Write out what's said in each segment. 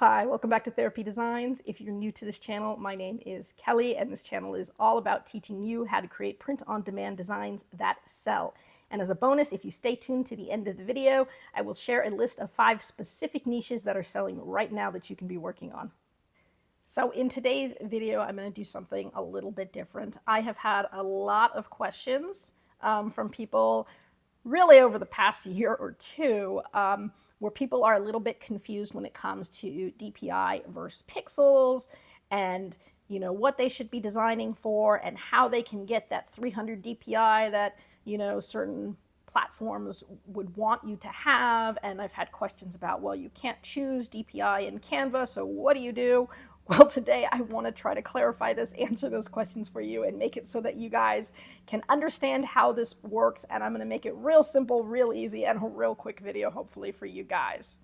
Hi, welcome back to Therapy Designs. If you're new to this channel, my name is Kelly, and this channel is all about teaching you how to create print-on-demand designs that sell. And as a bonus, if you stay tuned to the end of the video, I will share a list of 5 specific niches that are selling right now that you can be working on. So in today's video, I'm going to do something a little bit different. I have had a lot of questions from people really over the past year or two, where people are a little bit confused when it comes to DPI versus pixels and what they should be designing for and how they can get that 300 DPI that certain platforms would want you to have. And I've had questions about, well, you can't choose DPI in Canva, so what do you do? Well, today I want to try to clarify this, answer those questions for you, and make it so that you guys can understand how this works. And I'm going to make it real simple, real easy, and a real quick video, hopefully, for you guys.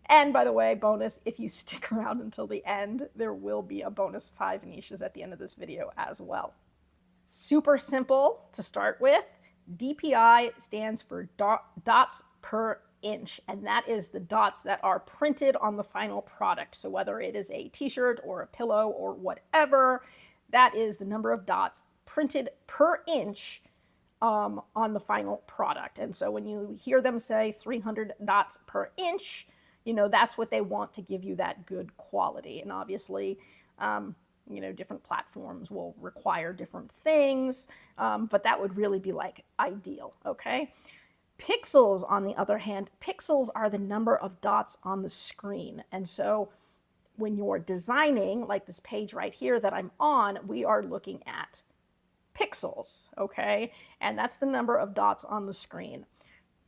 And by the way, bonus, if you stick around until the end, there will be a bonus 5 niches at the end of this video as well. Super simple to start with. DPI stands for dots per inch, and that is the dots that are printed on the final product. So whether it is a t-shirt or a pillow or whatever, that is the number of dots printed per inch on the final product. And so when you hear them say 300 dots per inch, that's what they want to give you that good quality. And obviously, different platforms will require different things, but that would really be like ideal, okay? Pixels, on the other hand, pixels are the number of dots on the screen. And so when you're designing, like this page right here that I'm on, we are looking at pixels, okay? And that's the number of dots on the screen.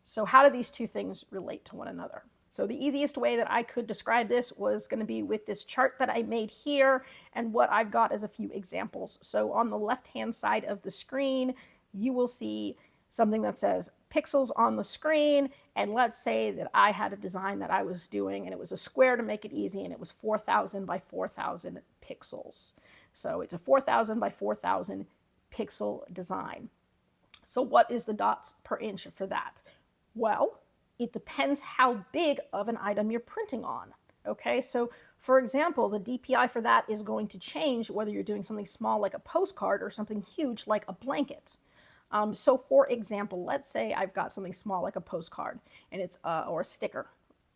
So how do these two things relate to one another? So the easiest way that I could describe this was going to be with this chart that I made here, and what I've got is a few examples. So on the left-hand side of the screen, you will see something that says pixels on the screen, and let's say that I had a design that I was doing, and it was a square to make it easy, and it was 4,000 by 4,000 pixels. So it's a 4,000 by 4,000 pixel design. So what is the dots per inch for that? Well, it depends how big of an item you're printing on, okay? So for example, the DPI for that is going to change whether you're doing something small like a postcard or something huge like a blanket. So for example, let's say I've got something small like a postcard, and it's or a sticker,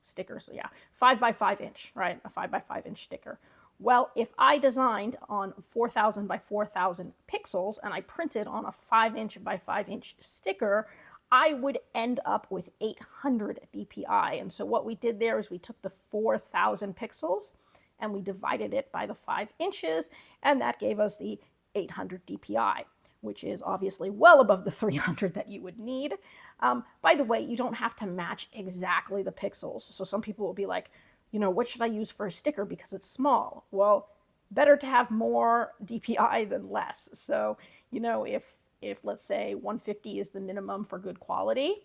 so yeah, 5 by 5 inch, right? A 5 by 5 inch sticker. Well, if I designed on 4,000 by 4,000 pixels and I printed on a 5 inch by 5 inch sticker, I would end up with 800 DPI. And so what we did there is we took the 4,000 pixels and we divided it by the 5 inches, and that gave us the 800 DPI, which is obviously well above the 300 that you would need. By the way, you don't have to match exactly the pixels. So some people will be like, what should I use for a sticker because it's small? Well, better to have more DPI than less. So, if let's say 150 is the minimum for good quality,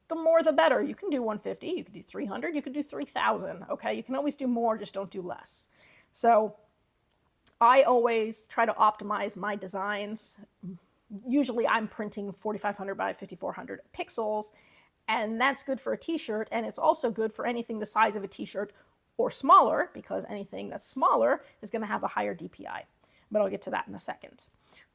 the more the better. You can do 150, you can do 300, you can do 3,000, okay? You can always do more, just don't do less. So I always try to optimize my designs. Usually I'm printing 4,500 by 5,400 pixels, and that's good for a t-shirt, and it's also good for anything the size of a t-shirt or smaller, because anything that's smaller is going to have a higher DPI. But I'll get to that in a second.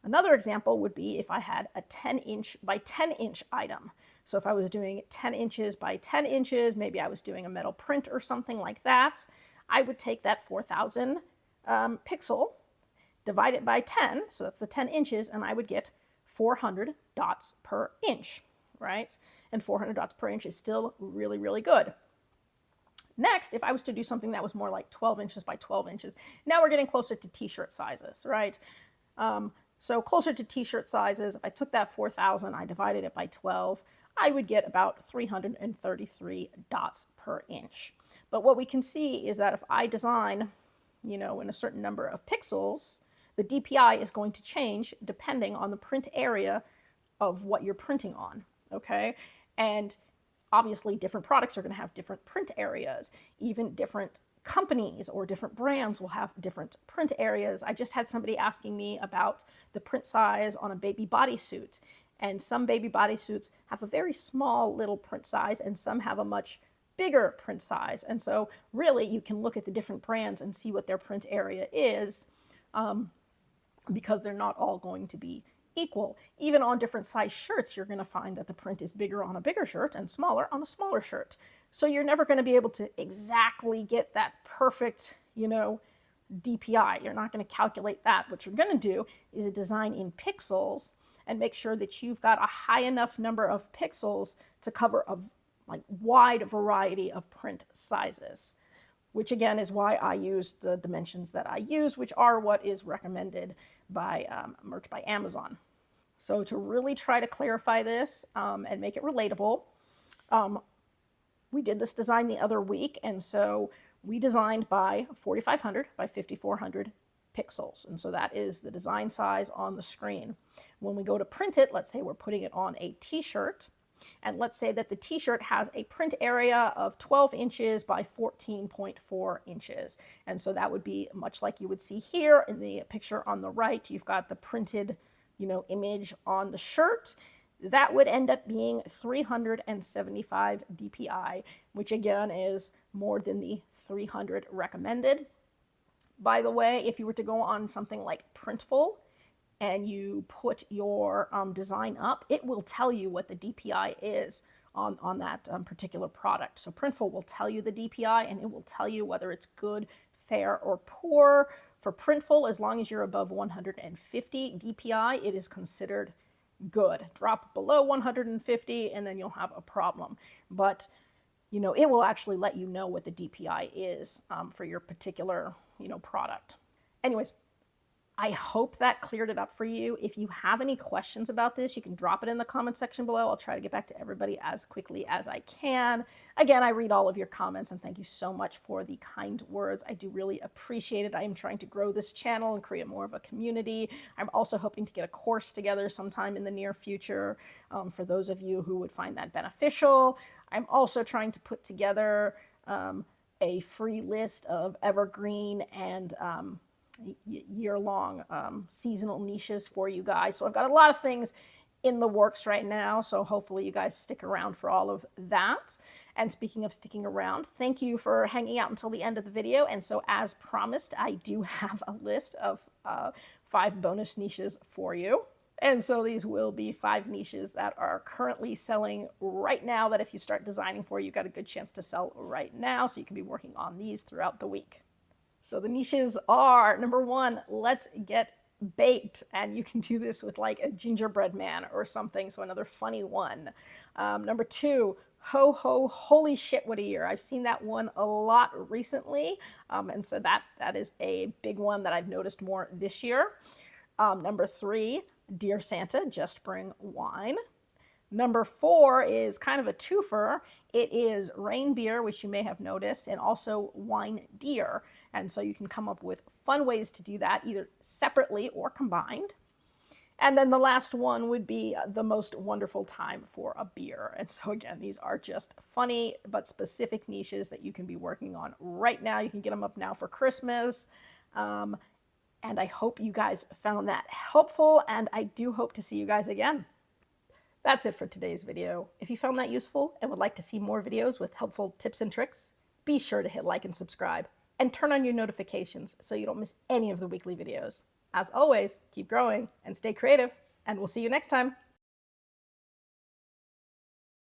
Another example would be if I had a 10 inch by 10 inch item. So if I was doing 10 inches by 10 inches, maybe I was doing a metal print or something like that, I would take that 4,000 pixel, divide it by 10, so that's the 10 inches, and I would get 400 dots per inch, right? And 400 dots per inch is still really, really good. Next, if I was to do something that was more like 12 inches by 12 inches, now we're getting closer to t-shirt sizes, right? So closer to t-shirt sizes, if I took that 4,000, I divided it by 12, I would get about 333 dots per inch. But what we can see is that if I design, in a certain number of pixels, the DPI is going to change depending on the print area of what you're printing on, okay? And obviously different products are going to have different print areas. Even different companies or different brands will have different print areas. I just had somebody asking me about the print size on a baby bodysuit, and some baby bodysuits have a very small little print size and some have a much bigger print size. And so really you can look at the different brands and see what their print area is, because they're not all going to be equal. Even on different size shirts, you're going to find that the print is bigger on a bigger shirt and smaller on a smaller shirt. So you're never going to be able to exactly get that perfect, DPI. You're not going to calculate that. What you're going to do is a design in pixels and make sure that you've got a high enough number of pixels to cover a wide variety of print sizes, which again is why I use the dimensions that I use, which are what is recommended by Merch by Amazon. So to really try to clarify this and make it relatable, we did this design the other week, and so we designed by 4500 by 5400 pixels, and so that is the design size on the screen. When we go to print it, let's say we're putting it on a t-shirt, and let's say that the t-shirt has a print area of 12 inches by 14.4 inches. And so that would be much like you would see here in the picture on the right. You've got the printed, image on the shirt. That would end up being 375 DPI, which again is more than the 300 recommended. By the way, if you were to go on something like Printful and you put your design up, it will tell you what the DPI is on that particular product. So Printful will tell you the DPI, and it will tell you whether it's good, fair, or poor. For Printful, as long as you're above 150 DPI, it is considered good. Drop below 150 and then you'll have a problem. But it will actually let you know what the DPI is for your particular product. Anyways, I hope that cleared it up for you. If you have any questions about this, you can drop it in the comment section below. I'll try to get back to everybody as quickly as I can. Again, I read all of your comments, and thank you so much for the kind words. I do really appreciate it. I am trying to grow this channel and create more of a community. I'm also hoping to get a course together sometime in the near future for those of you who would find that beneficial. I'm also trying to put together a free list of evergreen and year-long seasonal niches for you guys. So I've got a lot of things in the works right now, so hopefully you guys stick around for all of that. And speaking of sticking around, thank you for hanging out until the end of the video. And so as promised, I do have a list of 5 bonus niches for you. And so these will be 5 niches that are currently selling right now, that if you start designing for, you've got a good chance to sell right now. So you can be working on these throughout the week. So the niches are, number 1, let's get baked. And you can do this with like a gingerbread man or something. So another funny one. Number 2, ho ho, holy shit, what a year. I've seen that one a lot recently. And so that is a big one that I've noticed more this year. Number 3, Dear Santa, just bring wine. Number 4 is kind of a twofer. It is rain beer, which you may have noticed, and also wine deer. And so you can come up with fun ways to do that, either separately or combined. And then the last one would be the most wonderful time for a beer. And so again, these are just funny but specific niches that you can be working on right now. You can get them up now for Christmas. And I hope you guys found that helpful, and I do hope to see you guys again. That's it for today's video. If you found that useful and would like to see more videos with helpful tips and tricks, be sure to hit like and subscribe, and turn on your notifications so you don't miss any of the weekly videos. As always, keep growing and stay creative, and we'll see you next time.